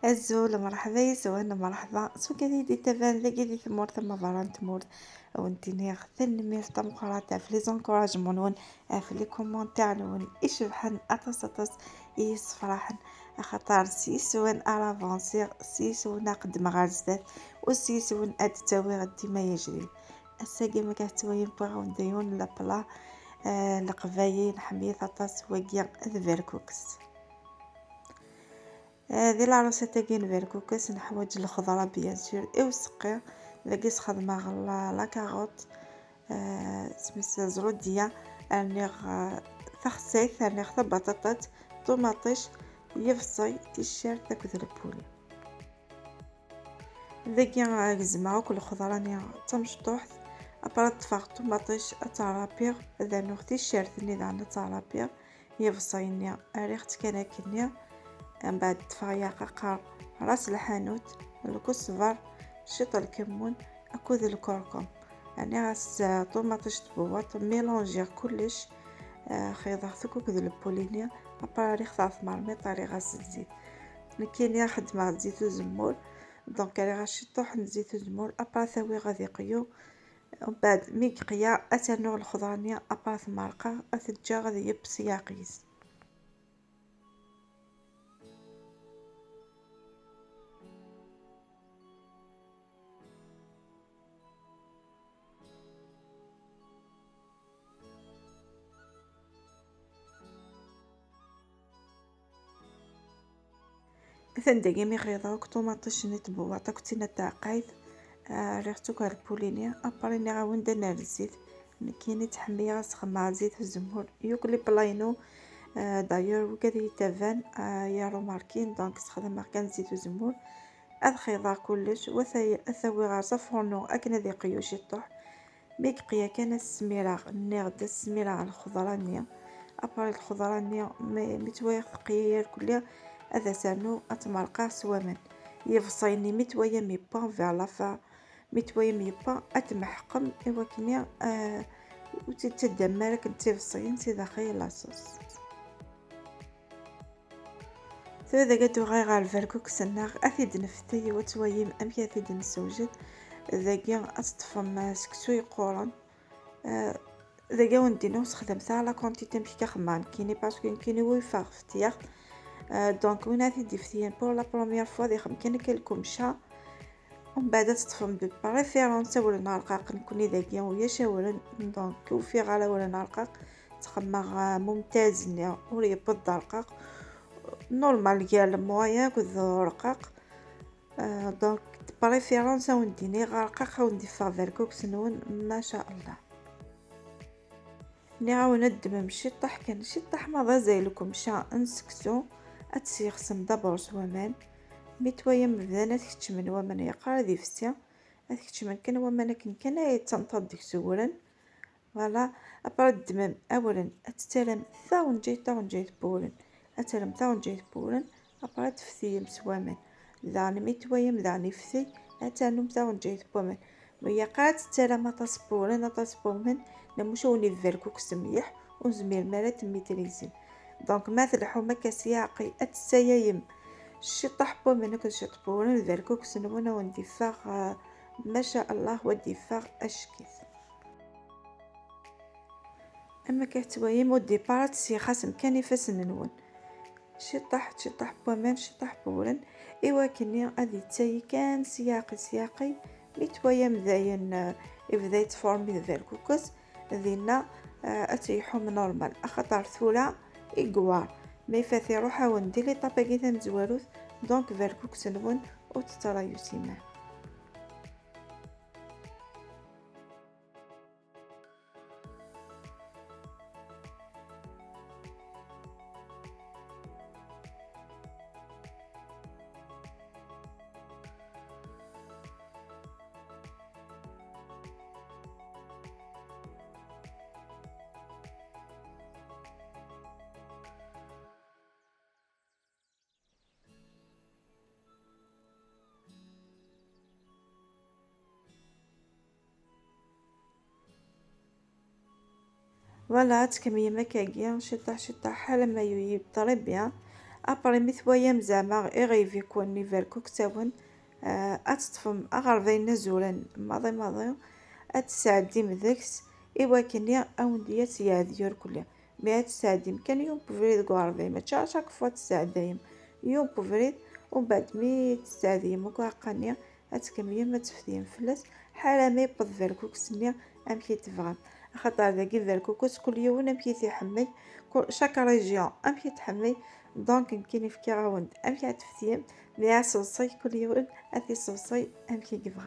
الزول مرحبا يسون مرحبا سو كذي تبان ذاك دي ثمور ثم فالان تمور ونتيني ثن مير تمقرات في لي زونكوراجمون ون في لي كومونتير ون يشبحن اطس يصفرحن خاطر سيسون الافونسير سيسون قدم غير زداد وسيسون ادتاوي غدي ما يجري الساقي ما كتوين بغاو ديون لا بلا القبايين حميث اطاس وكيا الفيركوكس هذه العروسة تاكين فيركوكس نحوج الخضرة بيان سور اي وسقي لاقيس خدمة غلا لا كاروت سميت زرودية انيغ ثخسيت انيغ بطاطات طوماطيش يفصي تيشيرت تاكد البولي ذاكي قزمة وكل خضرة نيا تمشطوح ابرد فاغ طوماطيش اتارابيغ ذا نوغ تيشيرت ني دعنا تارابيغ يفصي نيا ريخت كناكنيا من بعد تفايا قرقر راس الحانوت الكزبر شط الكمون اكود الكركم يعني راس طوماطيش تبوط ميلونجي كلش خيض ثكو كذ البولينيا ابا ريخ ثلاث مرميط راه غاس الزيت كاين يا خدمه زيت وزمور دونك راه غاشطوح زيت وزمور ابا ثاوي غادي قيو ومن بعد مي قيا اتنوغ الخضرانيه ابا ثمارقه اثجا غادي يبس ياقيس ثندقي مي غيضوك طوماطيش نتبوطك تينا تاع قايد ريحتو كالبولينيا ابريني غاون درنا الزيت كاين تحمي غاسخ مع زيت الزمور يوكلي بلاينو دايور وكذا تافان يا روماركين دونك استخدم كان زيت الزمور الخيضه كلش وثاوي غاصه فورنو اكنا ذي قيوش يطوح ميك قيا كان السميرة نغد السميرة على الخضرانية ابري الخضرانية متويخ قيا كلها هذا سانو اتمرقا سوامن يفصيني متويا مي بان فيغ لافا متويا مي بان اتمحقم ايوا كنيا وتتدمرك نتفصين سي داخل لاصوص ثلاثة قدو غير على الفركوك سناغ اثيد نفتي وتويم امكي اثيد نسوجد ذاكيا اصطفم سكسو يقورن ذاكيا وندينو خدمتها لا كونتيتي مشي خمان كيني باسكو كيني ويفاغ فتياخ دونك وين هذه ديفتيان بور لا بروميير فوا دي خمكن كلكم شا ومن بعد تطفم بريفيرونس ولا نارقاق نكوني ذاكيا ويا شاورن دونك وفي غالا ولا نارقاق تخمغ ممتاز نيا وري بالدرقاق نورمال ديال مويا كذو رقاق دونك بريفيرونس ونديني غارقاق وندي فافيركوك سنون ما شاء الله ني غاو ندم مشطح كان شطح ما زايلكم شا انسكسو اتسيخسم دابور سوامان ميتويا مبدانا تكتشمن ومن يقرا ذي فسيا تكتشمن كان ومن كان يتنطط ديك سورن فوالا ابرا الدمام اولا اتتلم ثاون جيت بورن اتلم ثاون جيت بورن ابرا تفثي مسوامان ذاني ميتويا مذاني فثي اتانم ثاون جيت بورن ويا قات تلم تصبورن تصبومن نمشوني فيركوك سميح وزمير مرات ميتريزين دونك مثل حومه كسياقي اتسايم شطح بو منك شطبون الفيركوك سنونا واندفاع ما شاء الله ودفاع اشكيث اما كيحتويم وديبارات سي خاص مكاني فاسننون شطح بومن شطح بورن ايوا كني غادي تاي كان سياقي ميتويا مذاين بداية فورمي الفيركوكس ذينا اتيحوم نورمال اخطر ثولا ايقوار ما يفاثي روحا ونديري طاباكي ثم زواروث دونك فيركوك سنون او تترايو سيما فوالا تكمية مكاكيا شطح حال ما يطري بيان ابري ميثوايام زعما اغيفي كون نيفال كوكتاون اتطفم اغرضي نزولا ماضي اتساعدي مذاكس ايوا كنيا اونديات يا ديور كلها مي تساعدي مكان يوم بفريد غارضي ما شاك فوا تساعديم يوم بفريد ومن بعد مي تساعدي موكا قانيا اتكملي ما تفديم فلاس حالا مي بضفالكوكس نيا امكي تفغم خاطر داكي فالكوكس كل يوم امكي تحمل شاك ريجيون امكي تحمل دونك يمكن في كيراوند امكي تفديم مي صوصي كل يوم اثي صوصي امكي كيفغم.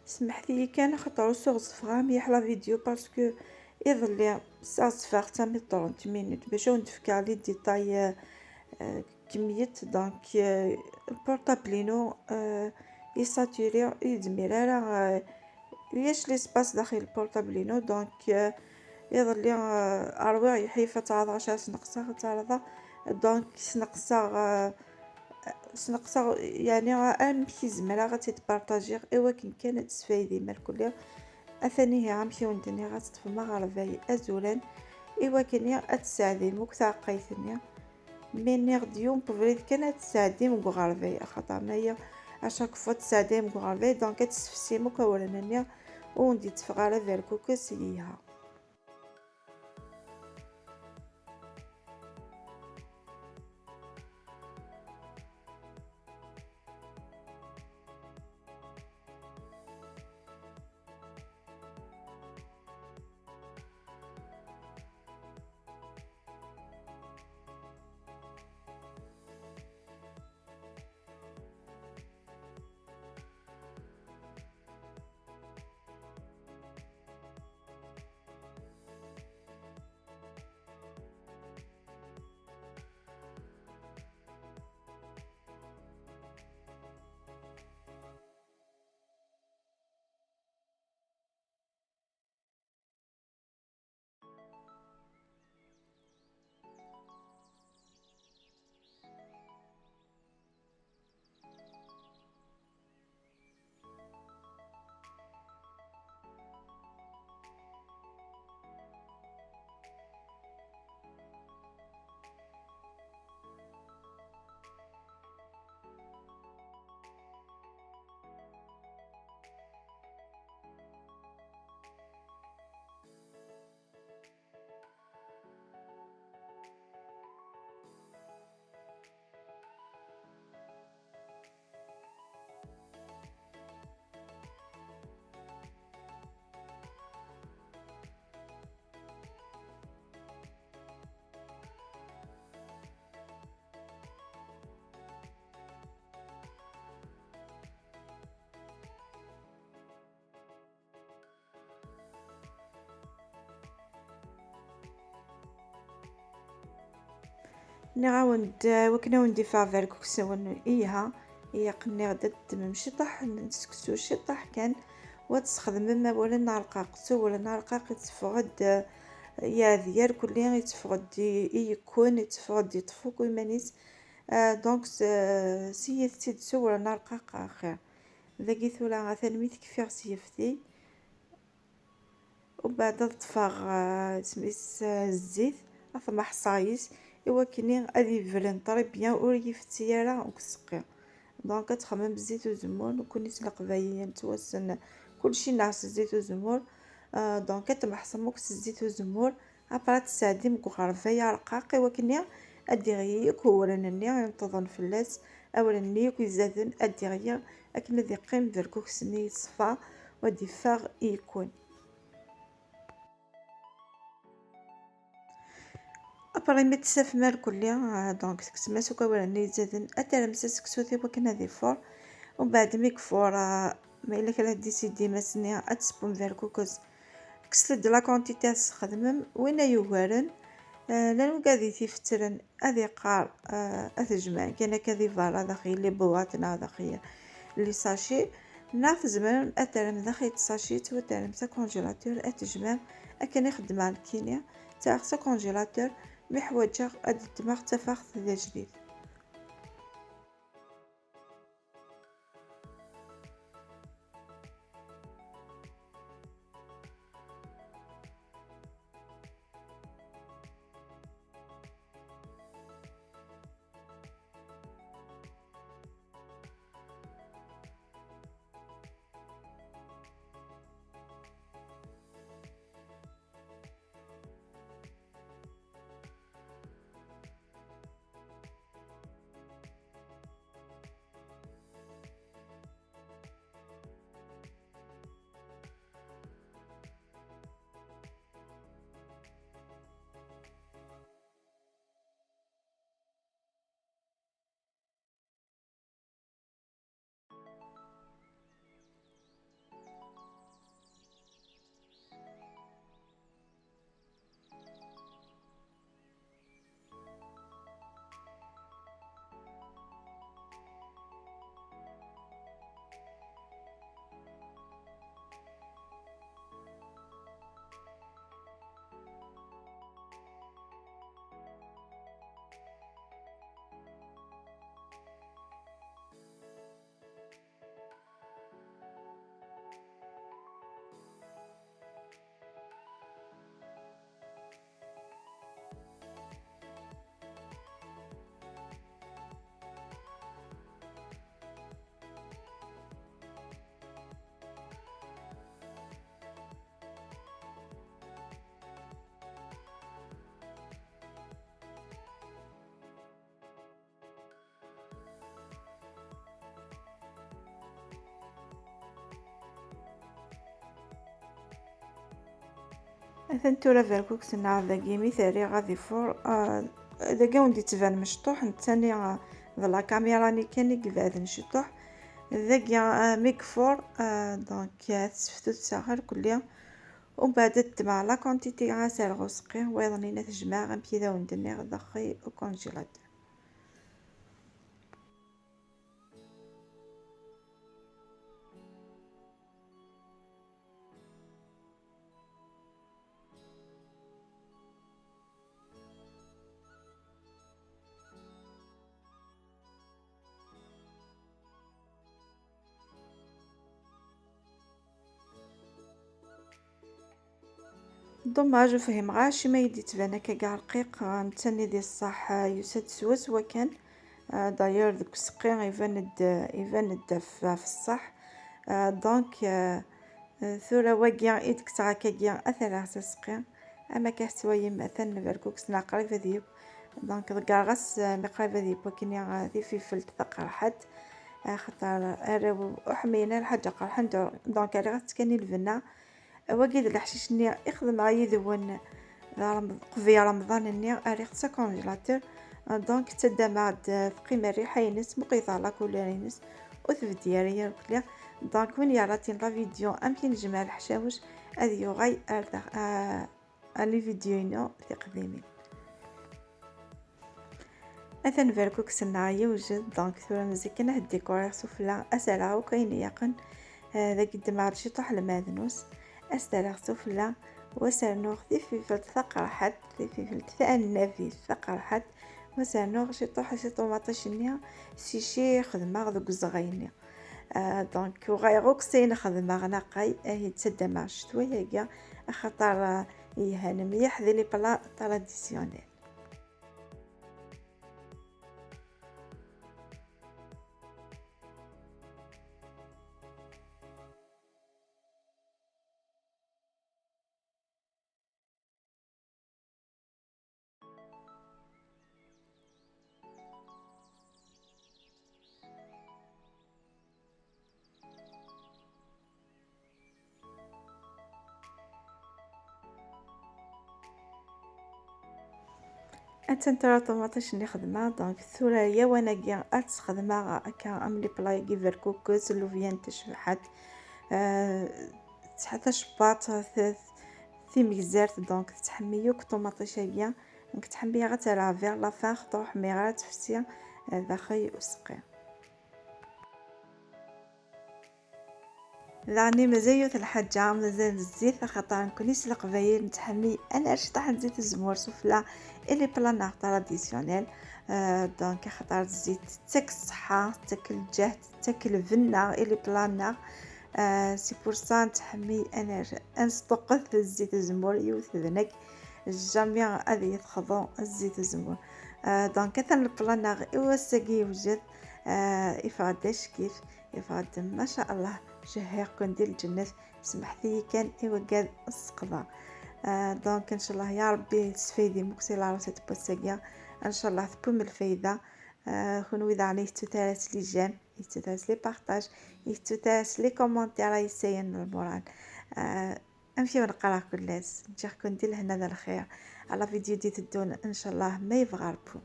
سمحتي كان خاطر صغصفغا مليح لا فيديو باسكو يظل ساعة صفاغ تامي 30 مينوت باش نتفكر لي ديتاي كمية دونك البورطابلينو يساتوري يدمير راه ياش لي سباس داخل البورطابلينو دونك يظل لي اروع يحيفة تعرض عشان سنقصها تعرض دونك سنقصا يعني امشي زمرا غتبارطاجي ايوا كانت تسفايدي مال كلها اثاني هي غنمشي وندني غتطفى مغارباي ازولان ايوا كانيا اتساعدي موك تعقيتني ميني غديوم بفريد كانت تساعدي مغارباي خاطر نايا اشاك فوا تساعدي مغارباي دونك تسفسي موك ورانيا وندي تفغاله فيركو كسيها. نغاوند وكنا وندي فافير كوكس ون إيها هي قني غدا تمم شطح نسكسو شطح كان وتستخدم ما ولا نعرقاق سو ولا نعرقاق يتفغد يا ذيار كل يتفغد يكون يتفغد يطفو كل مانيس دونك سيث سو ولا نعرقاق آخر ذاكي ثولا ثانميت كفيغ سيفتي وبعد طفاغ سميس الزيت اثما حصايس اوا كني غادي يفرن طري بيان اور يفتيارا وكسقي دونك تخمم بالزيت والزمون وكوني تلق بايا نتوسن كلشي ناعس الزيت والزمور دونك تمحصموك الزيت والزمور ابرا تساعدي مكوخرفيا رقاقي وكني ادي غيك ولا نني ينتظن فلاس اولا نيك يزادن ادي غيا اكن ذي قيم دركوك سني صفا ودي فاغ يكون ابري متساف مال كليا دونك تكسما سوكا ولا نيزادن اتلمسا سكسوتي وكنا ذي فور ومن بعد ميك فور ما الا كلا ديسيدي مسني اتسبون فيركوكوز كسد لا كونتيتي تخدمم وين يوغارن لانو قاعدي تفترن هذه قار اتجمع كان كذي فارا داخل لي بواتنا داخل لي ساشي ناف زمان اترم داخل ساشي تو ترم سا كونجيلاتور اتجمع اكن يخدم على الكينيا تاع سا كونجيلاتور محوجه اد الدماغ تفاخ ذا جديد ثنتورا فيركوكس نعرف ذاكي مثالي غادي فور ذاكا وندي تبان مشطوح نتاني لا كاميرا راني كاني قبعد نشطوح ذاكيا ميك فور دونك تسفتو تساخر كليا ومن بعد تبع لا كونتيتي غاسال غوسقي ويضنينا تجمع غنمشي ذا وندني غدخي الكونجيلاتور دوماج فهم غاشي ما يدي تبان هكا كاع رقيق نتاني دي الصح يسد سواس وكان داير دوك السقي يبان الدف في الصح دونك ثورة واقيا ايدك تعاكا كيا اثر سقي اما كاحتوايا مثلا بركوكس نقريبا ديب دونك كاع غاس مقريبا ديب وكني غادي في فلت قرحت خاطر راهو وحمينا الحاجه قرحن دونك راه غتسكني الفنا واقيد الحشيش ني يخدم عايا ذوان قفي رمضان ني اريخ سا كونجيلاتور دونك تدا مع ثقيمة الريحة ينس مقيطة لا كولير ينس وثبديارية وكليا دونك وين يعرضين لا فيديو امكن نجمع الحشاوش هذي يغاي لي فيديوهنا في قديمين مثلا فيركو كسنا يوجد دونك ثورة مزكنا الديكور سفلا أسرع وكاين يقن هذا قدام عاد شطح الماذنوس أسرع سفلا وسرنوغ ذي في ثقر حد ذي في ثأنا في ثقر حد وسرنوغ شطح شي طوماطيش نيا شي خدمة ذوك الزغيني دونك وغيروك سين خدمة غناقاي هي تسدى مع شوية كاع خاطر يهان مليح ذي لي بلا تراديسيونيل. أتنترى طوماطيش اللي خدمة دونك الثورية وانا كاع خدمة كاملي بلاي كيفر كوكوز لو فيان تشبحات حتى شباط في ميزارت دونك تحميوك طوماطيش كاع دونك تحميها غير تاع فيغ لا فان خطو حميغه تفسي داخل وسقي لاني مزيوت الحاجة مازال الزيت خاطر نكونيش القبايل نتحمي انا شطح نزيت الزمور سفلا اللي بلا تراديسيونيل دونك خاطر الزيت تاك الصحة تاك الجهد تاك الفنة اللي بلا سي بور سا نتحمي انا نستوقف الزيت الزمور يوث ذنك جاميا هذه يتخضو الزيت الزمور دونك كثر البلا إوساقي يوجد يفادش كيف يفاد ما شاء الله شهيق ندير الجنة سمحتي كان يوقد السقضة دونك ان شاء الله يا ربي تسفيدي مكسي لا راسي تبوساقيا ان شاء الله تبوم الفايدة كونوا اذا عليه توتالس لي جيم توتالس لي بارطاج توتالس لي كومونتير يسين المورال امشي ونقرا كل ناس نجيكم ندير هنا الخير على فيديو دي تدون ان شاء الله ما يفغربو.